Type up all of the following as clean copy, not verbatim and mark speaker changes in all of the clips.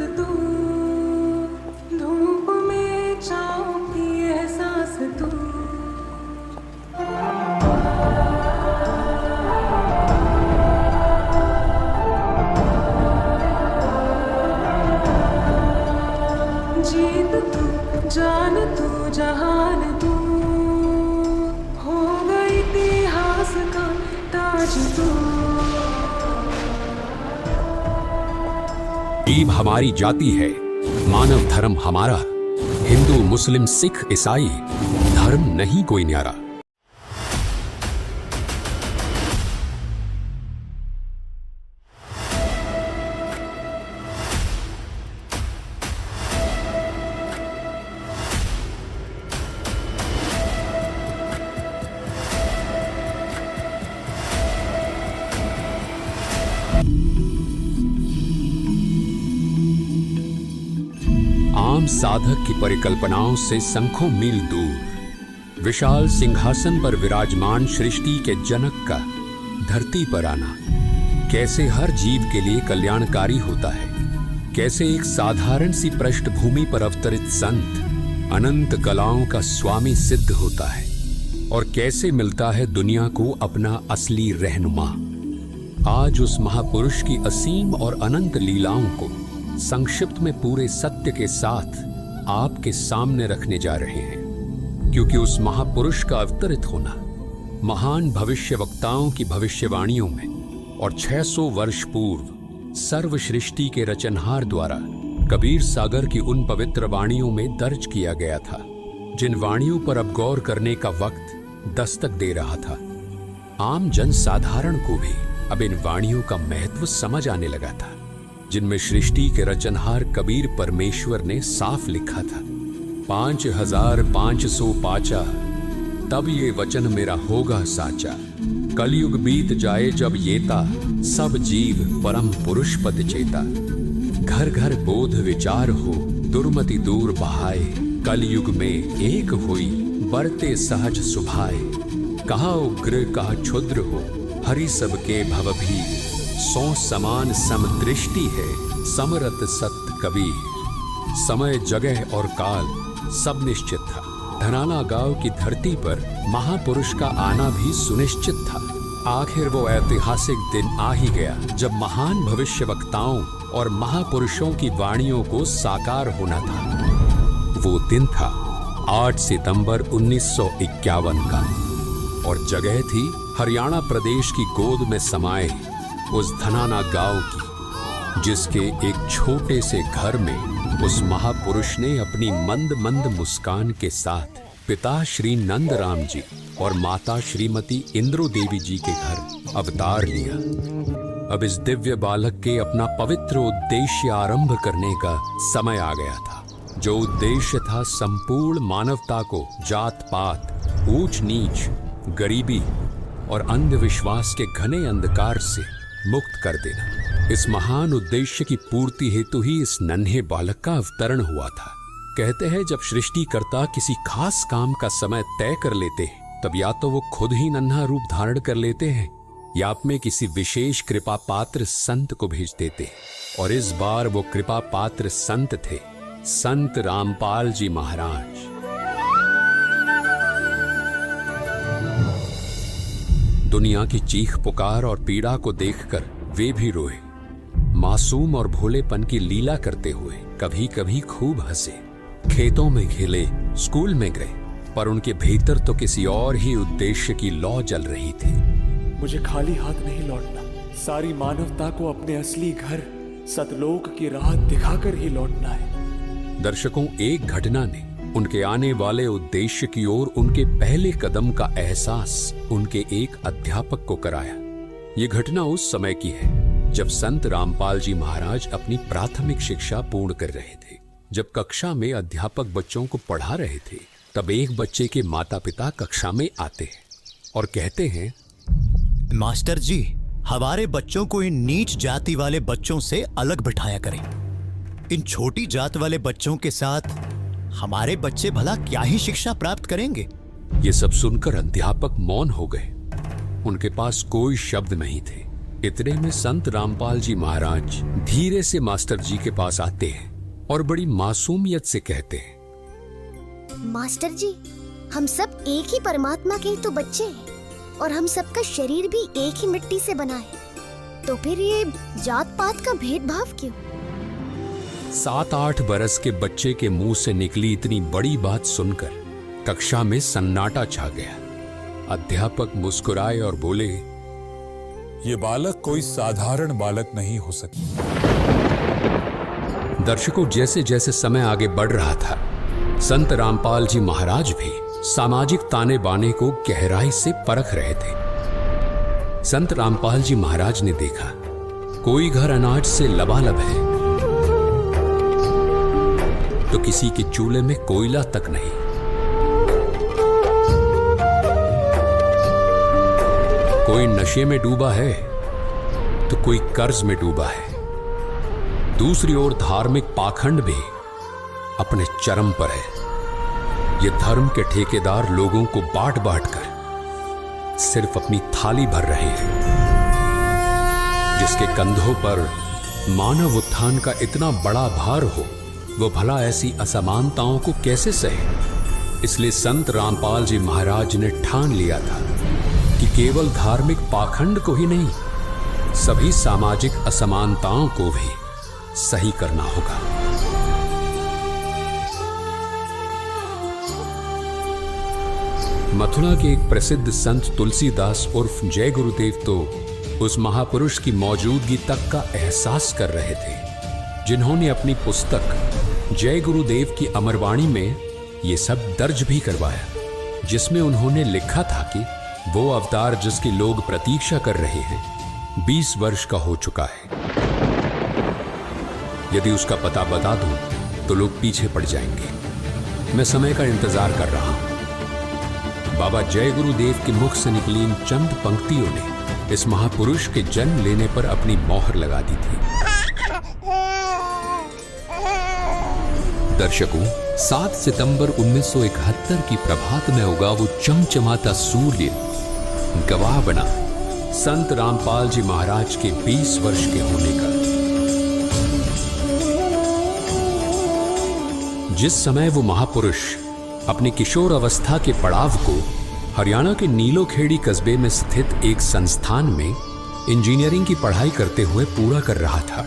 Speaker 1: तू, धूप में छाँव की एहसास तू। जीत तू, जान तू, जहान तू, हो गई इतिहास का ताज तू।
Speaker 2: जीव हमारी जाति है, मानव धर्म हमारा। हिंदू मुस्लिम सिख ईसाई धर्म नहीं कोई न्यारा। आम साधक की परिकल्पनाओं से संख्यों मील दूर विशाल सिंहासन पर विराजमान सृष्टि के जनक का धरती पर आना कैसे हर जीव के लिए कल्याणकारी होता है। कैसे एक साधारण सी पृष्ठभूमि पर अवतरित संत अनंत कलाओं का स्वामी सिद्ध होता है और कैसे मिलता है दुनिया को अपना असली रहनुमा। आज उस महापुरुष की असीम और अनंत लीलाओं को संक्षिप्त में पूरे सत्य के साथ आपके सामने रखने जा रहे हैं, क्योंकि उस महापुरुष का अवतरित होना महान भविष्यवक्ताओं की भविष्यवाणियों में और 600 वर्ष पूर्व सर्व सृष्टि के रचनहार द्वारा कबीर सागर की उन पवित्र वाणियों में दर्ज किया गया था, जिन वाणियों पर अब गौर करने का वक्त दस्तक दे रहा था। आम जन साधारण को भी अब इन वाणियों का महत्व समझ आने लगा था, जिनमें सृष्टि के रचनहार कबीर परमेश्वर ने साफ लिखा था, 5500 पाचा तब ये वचन मेरा होगा साचा। कलयुग बीत जाए जब येता सब जीव परम पुरुष पद चेता। घर घर बोध विचार हो दुर्मति दूर बहाए। कलयुग में एक हुई बरते सहज सुभाए। कहा उग्र कहा क्षुद्र हो हरि सबके भव भी। सो समान समदृष्टि है समरत सत्य कबीर। समय जगह और काल सब निश्चित था। धनाना गांव की धरती पर महापुरुष का आना भी सुनिश्चित था। आखिर वो ऐतिहासिक दिन आ ही गया जब महान भविष्यवक्ताओं और महापुरुषों की वाणियों को साकार होना था। वो दिन था 8 सितंबर 1951 का और जगह थी हरियाणा प्रदेश की गोद में समाये उस धनाना गांव की, जिसके एक छोटे से घर में उस महापुरुष ने अपनी मंद मंद मुस्कान के साथ पिता श्री नंद राम जी और माता श्रीमती इंद्रो देवी जी के घर अवतार लिया। अब इस दिव्य बालक के अपना पवित्र उद्देश्य आरंभ करने का समय आ गया था, जो उद्देश्य था संपूर्ण मानवता को जात पात, ऊंच नीच, गरीबी और अंधविश्वास के घने अंधकार से मुक्त कर देना। इस महान उद्देश्य की पूर्ति हेतु ही इस नन्हे बालक का अवतरण हुआ था। कहते हैं जब सृष्टिकर्ता किसी खास काम का समय तय कर लेते हैं, तब या तो वो खुद ही नन्हा रूप धारण कर लेते हैं या आप में किसी विशेष कृपा पात्र संत को भेज देते हैं। और इस बार वो कृपा पात्र संत थे संत रामपाल जी महाराज। दुनिया की चीख पुकार और पीड़ा को देखकर वे भी रोए। मासूम और भोलेपन की लीला करते हुए कभी कभी खूब हंसे। खेतों में खेले, स्कूल में गए, पर उनके भीतर तो किसी और ही उद्देश्य की लौ जल रही थी।
Speaker 3: मुझे खाली हाथ नहीं लौटना। सारी मानवता को अपने असली घर सतलोक की राह दिखाकर ही लौटना है।
Speaker 2: दर्शकों, एक घटना ने उनके आने वाले उद्देश्य की ओर उनके पहले कदम का एहसास उनके एक अध्यापक को कराया। ये घटना उस समय की है जब संत रामपाल जी महाराज अपनी प्राथमिक शिक्षा पूर्ण कर रहे थे। जब कक्षा में अध्यापक बच्चों को पढ़ा रहे थे, तब एक बच्चे के माता पिता कक्षा में आते हैं और कहते हैं,
Speaker 4: मास्टर जी, हमारे बच्चों को इन नीच जाति वाले बच्चों से अलग बिठाया करें। इन छोटी जात वाले बच्चों के साथ हमारे बच्चे भला क्या ही शिक्षा प्राप्त करेंगे।
Speaker 2: ये सब सुनकर अध्यापक मौन हो गए। उनके पास कोई शब्द नहीं थे। इतने में संत रामपाल जी महाराज धीरे से मास्टर जी के पास आते हैं और बड़ी मासूमियत से कहते हैं,
Speaker 5: मास्टर जी, हम सब एक ही परमात्मा के ही तो बच्चे हैं और हम सबका शरीर भी एक ही मिट्टी से बना है, तो फिर ये जात पात का भेदभाव क्यों?
Speaker 2: 7-8 बरस के बच्चे के मुंह से निकली इतनी बड़ी बात सुनकर कक्षा में सन्नाटा छा गया। अध्यापक मुस्कुराए और बोले,
Speaker 6: ये बालक कोई साधारण बालक नहीं हो सकता।
Speaker 2: दर्शकों, जैसे जैसे समय आगे बढ़ रहा था, संत रामपाल जी महाराज भी सामाजिक ताने बाने को गहराई से परख रहे थे। संत रामपाल जी महाराज ने देखा कोई घर अनाज से लबालब है तो किसी के चूल्हे में कोयला तक नहीं। कोई नशे में डूबा है तो कोई कर्ज में डूबा है। दूसरी ओर धार्मिक पाखंड भी अपने चरम पर है। ये धर्म के ठेकेदार लोगों को बांट बांट कर सिर्फ अपनी थाली भर रहे हैं। जिसके कंधों पर मानव उत्थान का इतना बड़ा भार हो, वो भला ऐसी असमानताओं को कैसे सहे। इसलिए संत रामपाल जी महाराज ने ठान लिया था कि केवल धार्मिक पाखंड को ही नहीं, सभी सामाजिक असमानताओं को भी सही करना होगा। मथुरा के एक प्रसिद्ध संत तुलसीदास उर्फ जय गुरुदेव तो उस महापुरुष की मौजूदगी तक का एहसास कर रहे थे, जिन्होंने अपनी पुस्तक जय गुरुदेव की अमरवाणी में ये सब दर्ज भी करवाया, जिसमें उन्होंने लिखा था कि वो अवतार जिसकी लोग प्रतीक्षा कर रहे हैं 20 वर्ष का हो चुका है। यदि उसका पता बता दूं तो लोग पीछे पड़ जाएंगे। मैं समय का इंतजार कर रहा हूं। बाबा जय गुरुदेव के मुख से निकली इन चंद पंक्तियों ने इस महापुरुष के जन्म लेने पर अपनी मोहर लगा दी थी। दर्शकों, 7 सितंबर 1971 की प्रभात में उगा वो चमचमाता सूर्य गवाह बना संत रामपाल जी महाराज के 20 वर्ष के होने का। जिस समय वो महापुरुष अपनी किशोर अवस्था के पड़ाव को हरियाणा के नीलोखेड़ी कस्बे में स्थित एक संस्थान में इंजीनियरिंग की पढ़ाई करते हुए पूरा कर रहा था,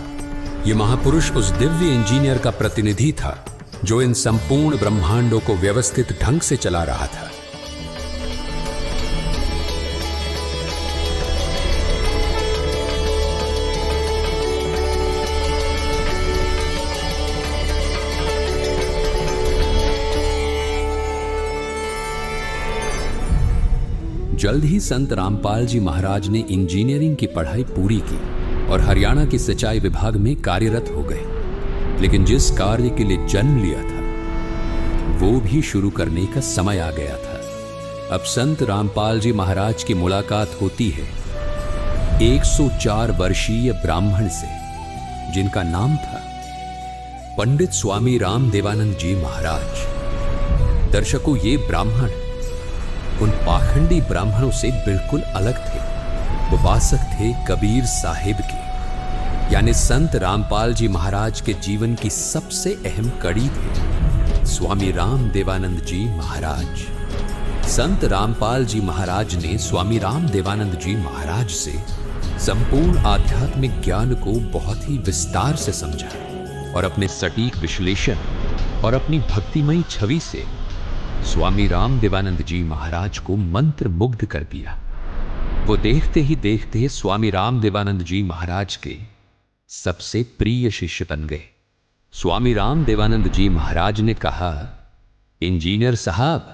Speaker 2: ये महापुरुष उस दिव्य इंजीनियर का प्रतिनिधि था जो इन संपूर्ण ब्रह्मांडों को व्यवस्थित ढंग से चला रहा था। जल्द ही संत रामपाल जी महाराज ने इंजीनियरिंग की पढ़ाई पूरी की और हरियाणा के सिंचाई विभाग में कार्यरत हो गए। लेकिन जिस कार्य के लिए जन्म लिया था वो भी शुरू करने का समय आ गया था। अब संत रामपाल जी महाराज की मुलाकात होती है 104 वर्षीय ब्राह्मण से, जिनका नाम था पंडित स्वामी राम देवानंद जी महाराज। दर्शकों, ये ब्राह्मण उन पाखंडी ब्राह्मणों से बिल्कुल अलग थे। वो उपासक थे कबीर साहिब के, यानी संत रामपाल जी महाराज के जीवन की सबसे अहम कड़ी थे स्वामी राम देवानंद जी महाराज। संत रामपाल जी महाराज ने स्वामी राम देवानंद जी महाराज से संपूर्ण आध्यात्मिक ज्ञान को बहुत ही विस्तार से समझा और अपने सटीक विश्लेषण और अपनी भक्तिमयी छवि से स्वामी राम देवानंद जी महाराज को मंत्र मुग्ध कर दिया। वो देखते ही देखते स्वामी राम देवानंद जी महाराज के सबसे प्रिय शिष्य बन गए। स्वामी राम देवानंद जी महाराज ने कहा, इंजीनियर साहब,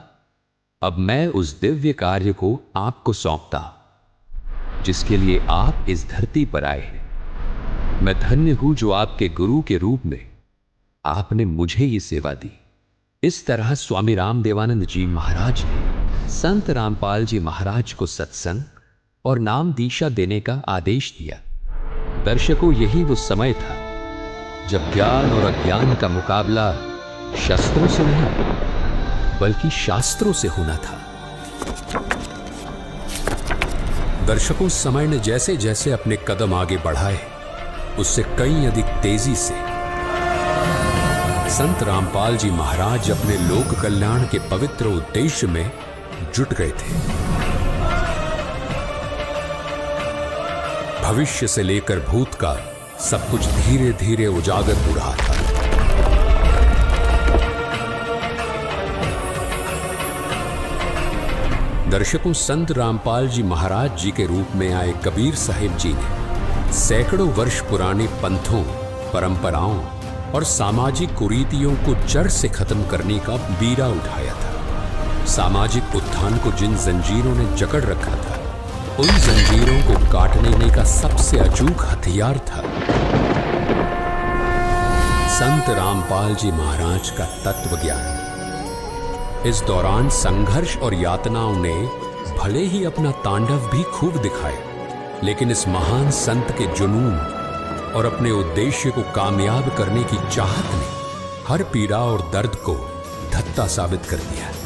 Speaker 2: अब मैं उस दिव्य कार्य को आपको सौंपता जिसके लिए आप इस धरती पर आए हैं। मैं धन्य हूं जो आपके गुरु के रूप में आपने मुझे ये सेवा दी। इस तरह स्वामी राम देवानंद जी महाराज ने संत रामपाल जी महाराज को सत्संग और नाम दीक्षा देने का आदेश दिया। दर्शकों, यही वो समय था जब ज्ञान और अज्ञान का मुकाबला शस्त्रों से नहीं बल्कि शास्त्रों से होना था। दर्शकों, समय ने जैसे जैसे अपने कदम आगे बढ़ाए, उससे कई अधिक तेजी से संत रामपाल जी महाराज अपने लोक कल्याण के पवित्र उद्देश्य में जुट गए थे। भविष्य से लेकर भूत का सब कुछ धीरे धीरे उजागर हो रहा था। दर्शकों, संत रामपाल जी महाराज जी के रूप में आए कबीर साहिब जी ने सैकड़ों वर्ष पुराने पंथों, परंपराओं और सामाजिक कुरीतियों को जड़ से खत्म करने का बीड़ा उठाया था। सामाजिक उत्थान को जिन जंजीरों ने जकड़ रखा था, उन जंजीरों को काटने का सबसे अचूक हथियार था संत रामपाल जी महाराज का तत्व ज्ञान। इस दौरान संघर्ष और यातनाओं ने भले ही अपना तांडव भी खूब दिखाया, लेकिन इस महान संत के जुनून और अपने उद्देश्य को कामयाब करने की चाहत ने हर पीड़ा और दर्द को धत्ता साबित कर दिया।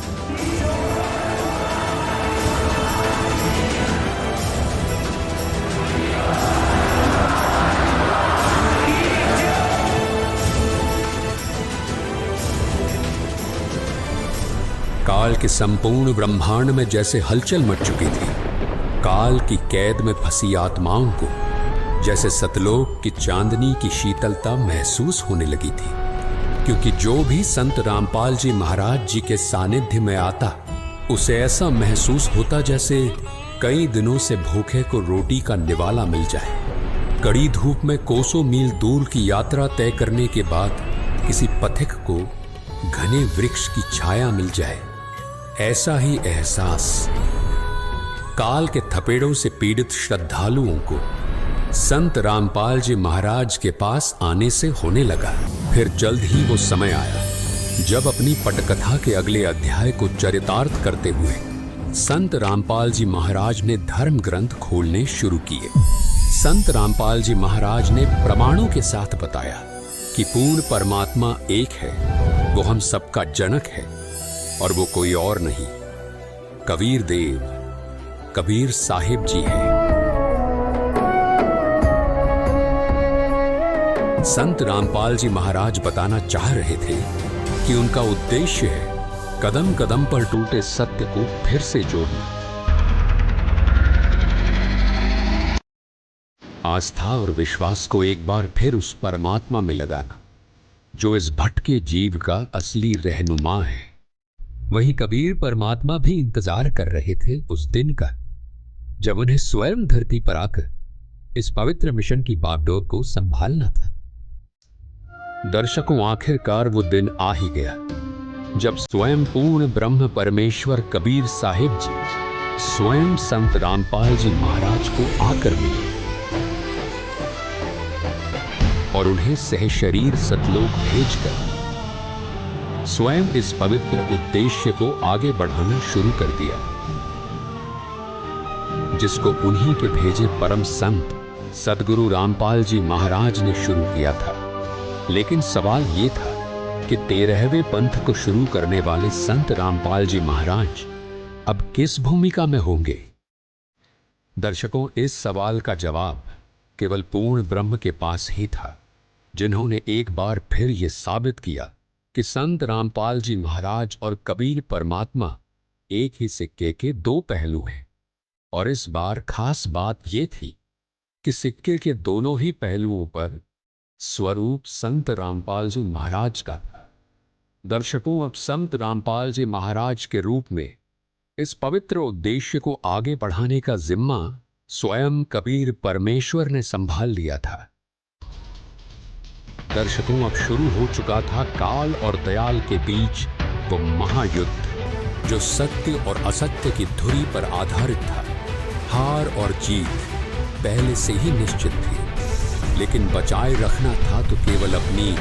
Speaker 2: काल के संपूर्ण ब्रह्मांड में जैसे हलचल मच चुकी थी। काल की कैद में फंसी आत्माओं को जैसे सतलोक की चांदनी की शीतलता महसूस होने लगी थी, क्योंकि जो भी संत रामपाल जी महाराज जी के सानिध्य में आता, उसे ऐसा महसूस होता जैसे कई दिनों से भूखे को रोटी का निवाला मिल जाए। कड़ी धूप में कोसों मील दूर की यात्रा तय करने के बाद किसी पथिक को घने वृक्ष की छाया मिल जाए, ऐसा ही एहसास काल के थपेड़ों से पीड़ित श्रद्धालुओं को संत रामपाल जी महाराज के पास आने से होने लगा। फिर जल्द ही वो समय आया जब अपनी पटकथा के अगले अध्याय को चरितार्थ करते हुए संत रामपाल जी महाराज ने धर्म ग्रंथ खोलने शुरू किए। संत रामपाल जी महाराज ने प्रमाणों के साथ बताया कि पूर्ण परमात्मा एक है, वो हम सबका जनक है और वो कोई और नहीं, कबीर देव, कबीर साहिब जी हैं। संत रामपाल जी महाराज बताना चाह रहे थे कि उनका उद्देश्य है कदम कदम पर टूटे सत्य को फिर से जोड़ना, आस्था और विश्वास को एक बार फिर उस परमात्मा में लगाना जो इस भटके जीव का असली रहनुमा है। वही कबीर परमात्मा भी इंतजार कर रहे थे उस दिन का जब उन्हें स्वयं धरती पर आकर इस पवित्र मिशन की बागडोर को संभालना था। दर्शकों, आखिरकार वो दिन आ ही गया जब स्वयं पूर्ण ब्रह्म परमेश्वर कबीर साहिब जी स्वयं संत रामपाल जी महाराज को आकर मिले और उन्हें सहशरीर सतलोक भेजकर स्वयं इस पवित्र उद्देश्य को आगे बढ़ाना शुरू कर दिया, जिसको उन्हीं के भेजे परम संत सद्गुरु रामपाल जी महाराज ने शुरू किया था। लेकिन सवाल ये था कि 13वें पंथ को शुरू करने वाले संत रामपाल जी महाराज अब किस भूमिका में होंगे? दर्शकों, इस सवाल का जवाब केवल पूर्ण ब्रह्म के पास ही था, जिन्होंने एक बार फिर यह साबित किया कि संत रामपाल जी महाराज और कबीर परमात्मा एक ही सिक्के के दो पहलू हैं। और इस बार खास बात यह थी कि सिक्के के दोनों ही पहलुओं पर स्वरूप संत रामपाल जी महाराज का था। दर्शकों, अब संत रामपाल जी महाराज के रूप में इस पवित्र उद्देश्य को आगे बढ़ाने का जिम्मा स्वयं कबीर परमेश्वर ने संभाल लिया था। दर्शकों, अब शुरू हो चुका था काल और दयाल के बीच वो महायुद्ध जो सत्य और असत्य की धुरी पर आधारित था। हार और जीत पहले से ही निश्चित थी, लेकिन बचाए रखना था तो केवल अपनी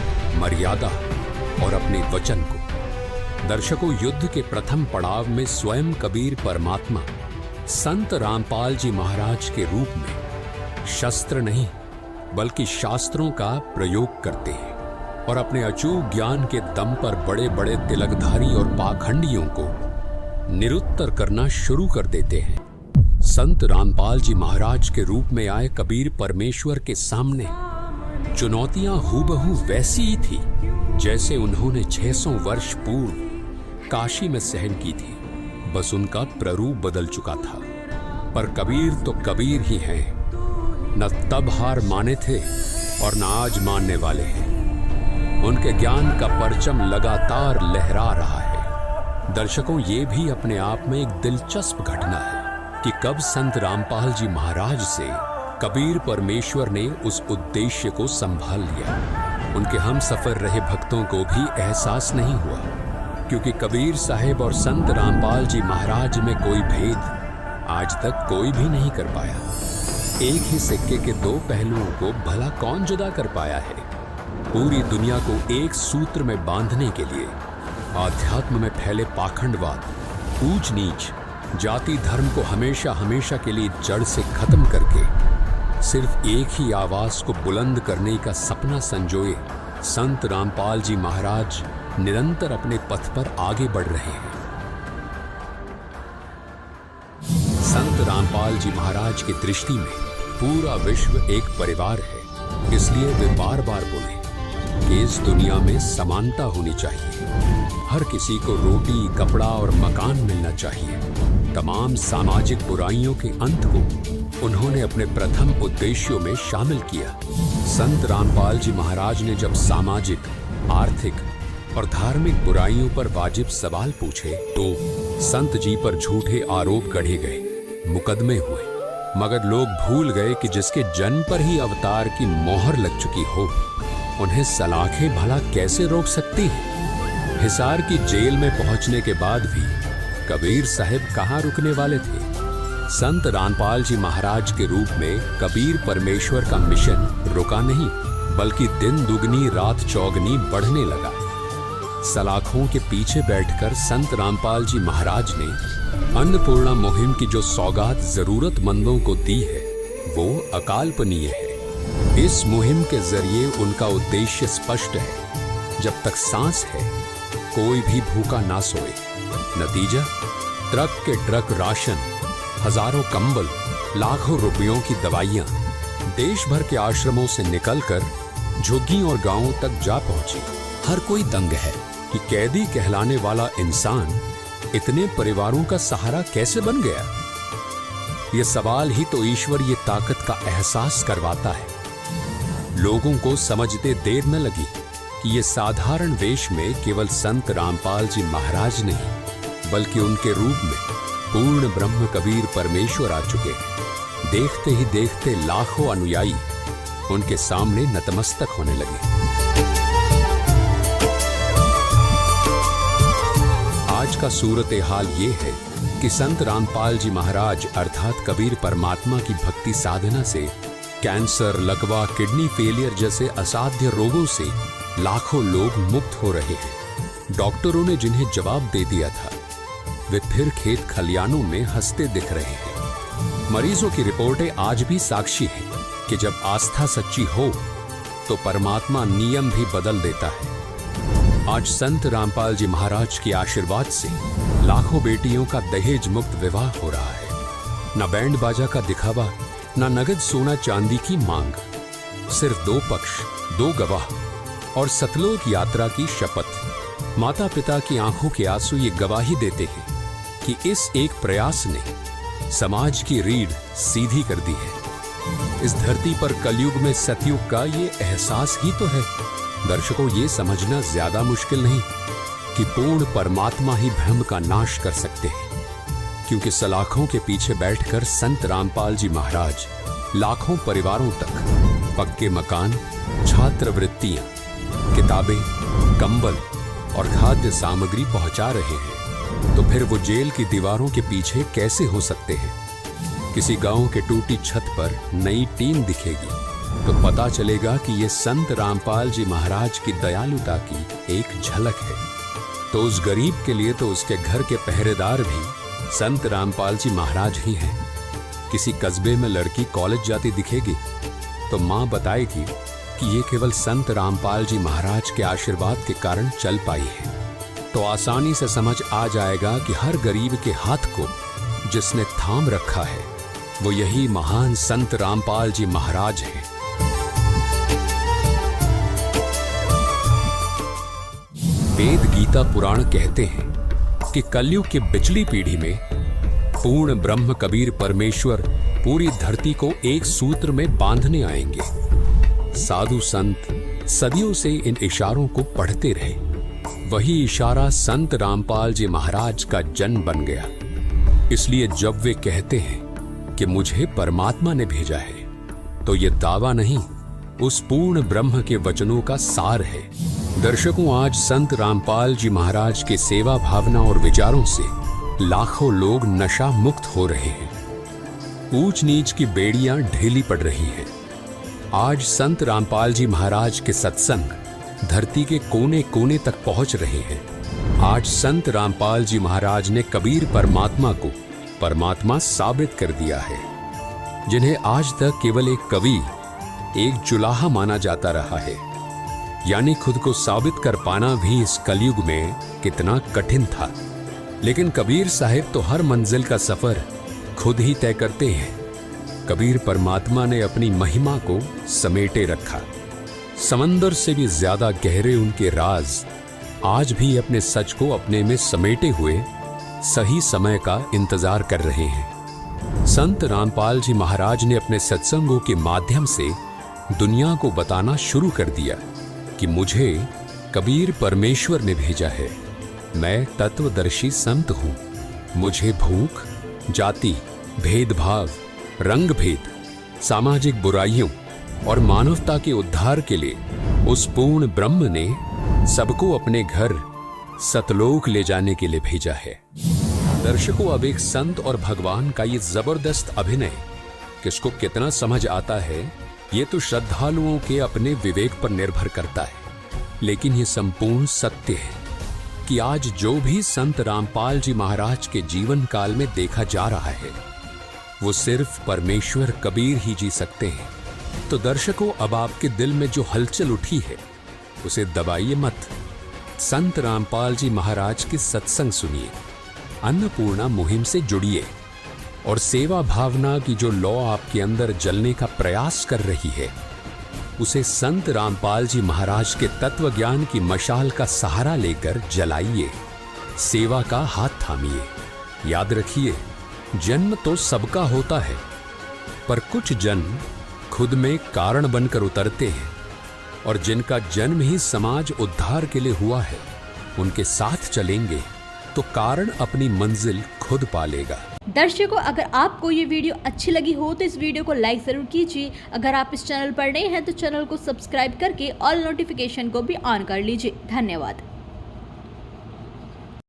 Speaker 2: मर्यादा और अपने वचन को। दर्शकों, युद्ध के प्रथम पड़ाव में स्वयं कबीर परमात्मा संत रामपाल जी महाराज के रूप में शस्त्र नहीं बल्कि शास्त्रों का प्रयोग करते हैं और अपने अचूक ज्ञान के दम पर बड़े बड़े तिलकधारी और पाखंडियों को निरुत्तर करना शुरू कर देते हैं। संत रामपाल जी महाराज के रूप में आए कबीर परमेश्वर के सामने चुनौतियां हूबहू वैसी ही थी जैसे उन्होंने 600 वर्ष पूर्व काशी में सहन की थी। बस उनका प्ररूप बदल चुका था। पर कबीर तो कबीर ही हैं, न तब हार माने थे और न आज मानने वाले हैं। उनके ज्ञान का परचम लगातार लहरा रहा है। दर्शकों, ये भी अपने आप में एक दिलचस्प घटना है कि कब संत रामपाल जी महाराज से कबीर परमेश्वर ने उस उद्देश्य को संभाल लिया। उनके हम सफर रहे भक्तों को भी एहसास नहीं हुआ, क्योंकि कबीर साहिब और संत रामपाल जी महाराज में कोई भेद आज तक कोई भी नहीं कर पाया। एक ही सिक्के के दो पहलुओं को भला कौन जुदा कर पाया है? पूरी दुनिया को एक सूत्र में बांधने के लिए आध्यात्म में फैले पाखंडवाद, ऊंच नीच, जाति धर्म को हमेशा हमेशा के लिए जड़ से खत्म करके सिर्फ एक ही आवाज को बुलंद करने का सपना संजोए संत रामपाल जी महाराज निरंतर अपने पथ पर आगे बढ़ रहे हैं। संत रामपाल जी महाराज की दृष्टि में पूरा विश्व एक परिवार है। इसलिए वे बार बार बोले कि इस दुनिया में समानता होनी चाहिए। हर किसी को रोटी, कपड़ा और मकान मिलना चाहिए। तमाम सामाजिक बुराइयों के अंत को उन्होंने अपने प्रथम उद्देश्यों में शामिल किया। संत रामपाल जी महाराज ने जब सामाजिक, आर्थिक और धार्मिक बुराइयों पर वाजिब सवाल पूछे तो संत जी पर झूठे आरोप गढ़े गए, मुकदमे हुए। मगर लोग भूल गए कि जिसके जन्म पर ही अवतार की मोहर लग चुकी हो, उन्हें सलाखें भला कैसे रोक सकती हैं? हिसार की जेल में पहुंचने के बाद भी कबीर साहिब कहाँ रुकने वाले थे? संत रामपाल जी महाराज के रूप में कबीर परमेश्वर का मिशन रुका नहीं, बल्कि दिन दुगनी रात चौगनी बढ़ने लगा। सलाखों के पीछे बैठकर संत रामपाल जी महाराज ने अन्नपूर्णा मुहिम की जो सौगात जरूरतमंदों को दी है, वो अकाल्पनीय है। इस मुहिम के जरिए उनका उद्देश्य स्पष्ट है। जब तक सांस है, कोई भी भूखा ना सोए। नतीजा, ट्रक के ट्रक राशन, हजारों कंबल, लाखों रुपयों की दवाइयां देश भर के आश्रमों से निकलकर झुग्गी और गांवों तक जा पहुंची। हर कोई दंग है कि कैदी कहलाने वाला इंसान इतने परिवारों का सहारा कैसे बन गया। यह सवाल ही तो ईश्वरीय ताकत का एहसास करवाता है। लोगों को समझते देर न लगी कि ये साधारण वेश में केवल संत रामपाल जी महाराज नहीं, बल्कि उनके रूप में पूर्ण ब्रह्म कबीर परमेश्वर आ चुके हैं। देखते ही देखते लाखों अनुयायी उनके सामने नतमस्तक होने लगे। आज का सूरत हाल ये है कि संत रामपाल जी महाराज अर्थात कबीर परमात्मा की भक्ति साधना से कैंसर, लकवा, किडनी फेलियर जैसे असाध्य रोगों से लाखों लोग मुक्त हो रहे हैं। डॉक्टरों ने जिन्हें जवाब दे दिया था, वे फिर खेत खलियानों में हंसते दिख रहे हैं। मरीजों की रिपोर्टें आज भी साक्षी हैं कि जब आस्था सच्ची हो तो परमात्मा नियम भी बदल देता है। आज संत रामपाल जी महाराज के आशीर्वाद से लाखों बेटियों का दहेज मुक्त विवाह हो रहा है। न बैंड बाजा का दिखावा, न नगद सोना चांदी की मांग, सिर्फ दो पक्ष, दो गवाह और सतलोक यात्रा की शपथ। माता पिता की आंखों के आंसू ये गवाही देते हैं कि इस एक प्रयास ने समाज की रीढ़ सीधी कर दी है। इस धरती पर कलयुग में सतयुग का ये एहसास ही तो है। दर्शकों, ये समझना ज्यादा मुश्किल नहीं कि पूर्ण परमात्मा ही भ्रम का नाश कर सकते हैं, क्योंकि सलाखों के पीछे बैठकर संत रामपाल जी महाराज लाखों परिवारों तक पक्के मकान, छात्रवृत्तियां, किताबें, कंबल और खाद्य सामग्री पहुंचा रहे हैं। तो फिर वो जेल की दीवारों के पीछे कैसे हो सकते हैं? किसी गांव के टूटी छत पर नई टीन दिखेगी तो पता चलेगा कि ये संत रामपाल जी महाराज की दयालुता की एक झलक है। तो उस गरीब के लिए तो उसके घर के पहरेदार भी संत रामपाल जी महाराज ही हैं। किसी कस्बे में लड़की कॉलेज जाती दिखेगी तो माँ बताएगी कि ये केवल संत रामपाल जी महाराज के आशीर्वाद के कारण चल पाई है। तो आसानी से समझ आ जाएगा कि हर गरीब के हाथ को जिसने थाम रखा है वो यही महान संत रामपाल जी महाराज हैं। वेद गीता पुराण कहते हैं कि कलयुग की बिचली पीढ़ी में पूर्ण ब्रह्म कबीर परमेश्वर पूरी धरती को एक सूत्र में बांधने आएंगे। साधु संत सदियों से इन इशारों को पढ़ते रहे। वही इशारा संत रामपाल जी महाराज का जन्म बन गया। इसलिए जब वे कहते हैं कि मुझे परमात्मा ने भेजा है, तो ये दावा नहीं, उस पूर्ण ब्रह्म के वचनों का सार है। दर्शकों, आज संत रामपाल जी महाराज के सेवा भावना और विचारों से लाखों लोग नशा मुक्त हो रहे हैं। ऊंच नीच की बेड़ियां ढीली पड़ रही हैं। आज संत रामपाल जी महाराज के सत्संग धरती के कोने कोने तक पहुंच रहे हैं। आज संत रामपाल जी महाराज ने कबीर परमात्मा को परमात्मा साबित कर दिया है। जिन्हें आज तक केवल एक कवि, एक जुलाहा माना जाता रहा है। यानी खुद को साबित कर पाना भी इस कलयुग में कितना कठिन था। लेकिन कबीर साहिब तो हर मंजिल का सफर खुद ही तय करते हैं। कबीर परमात्मा ने अपनी महिमा को समेटे रखा। समंदर से भी ज्यादा गहरे उनके राज आज भी अपने सच को अपने में समेटे हुए सही समय का इंतजार कर रहे हैं। संत रामपाल जी महाराज ने अपने सत्संगों के माध्यम से दुनिया को बताना शुरू कर दिया कि मुझे कबीर परमेश्वर ने भेजा है। मैं तत्वदर्शी संत हूं। मुझे भूख, जाति, भेदभाव, रंग भेद, सामाजिक बुराइयों और मानवता के उद्धार के लिए उस पूर्ण ब्रह्म ने सबको अपने घर सतलोक ले जाने के लिए भेजा है। दर्शकों, अब एक संत और भगवान का ये जबरदस्त अभिनय किसको कितना समझ आता है, ये तो श्रद्धालुओं के अपने विवेक पर निर्भर करता है। लेकिन ये संपूर्ण सत्य है कि आज जो भी संत रामपाल जी महाराज के जीवन काल में देखा जा रहा है, वो सिर्फ परमेश्वर कबीर ही जी सकते हैं। तो दर्शकों, अब आपके दिल में जो हलचल उठी है उसे दबाइए मत। संत रामपाल जी महाराज के सत्संग सुनिए, अन्नपूर्णा मुहिम से जुड़िए और सेवा भावना की जो लौ आपके अंदर जलने का प्रयास कर रही है, उसे संत रामपाल जी महाराज के तत्व ज्ञान की मशाल का सहारा लेकर जलाइए। सेवा का हाथ थामिए। याद रखिए, जन्म तो सबका होता है, पर कुछ जन खुद में कारण बनकर उतरते हैं और जिनका जन्म ही समाज उद्धार के लिए हुआ है, उनके साथ चलेंगे तो कारण अपनी मंजिल खुद पालेगा।
Speaker 7: दर्शकों, अगर आपको ये वीडियो अच्छी लगी हो तो इस वीडियो को लाइक ज़रूर कीजिए। अगर आप इस चैनल पर नए हैं तो चैनल को सब्सक्राइब करके ऑल नोटिफिकेशन को भी ऑन कर लीजिए। धन्यवाद।